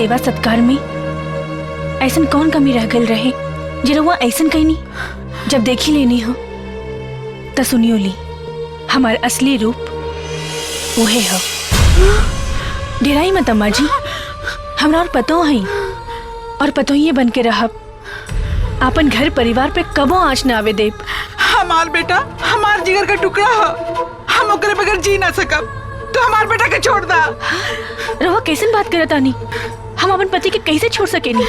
सेवा सत्कार में ऐसन कौन कमी रह गल रहे जे रउआ ऐसन कहनी? जब देखी लेनी हो तो सुनियो ली, हमार असली रूप वहे हो। डेराई मत अम्मा जी, हमरा और पतो है और पतो ही बन के रहब। आपन घर परिवार पे कबो आँच न आवे देब। हमार बेटा हमार जिगर का टुकड़ा हो, हम ओकरे बगैर जी ना सकब। तो हमार बेटा के छोड़ दा। रउआ कैसन बात करत आनी? हम अपन पति के कैसे छोड़ सकेनी?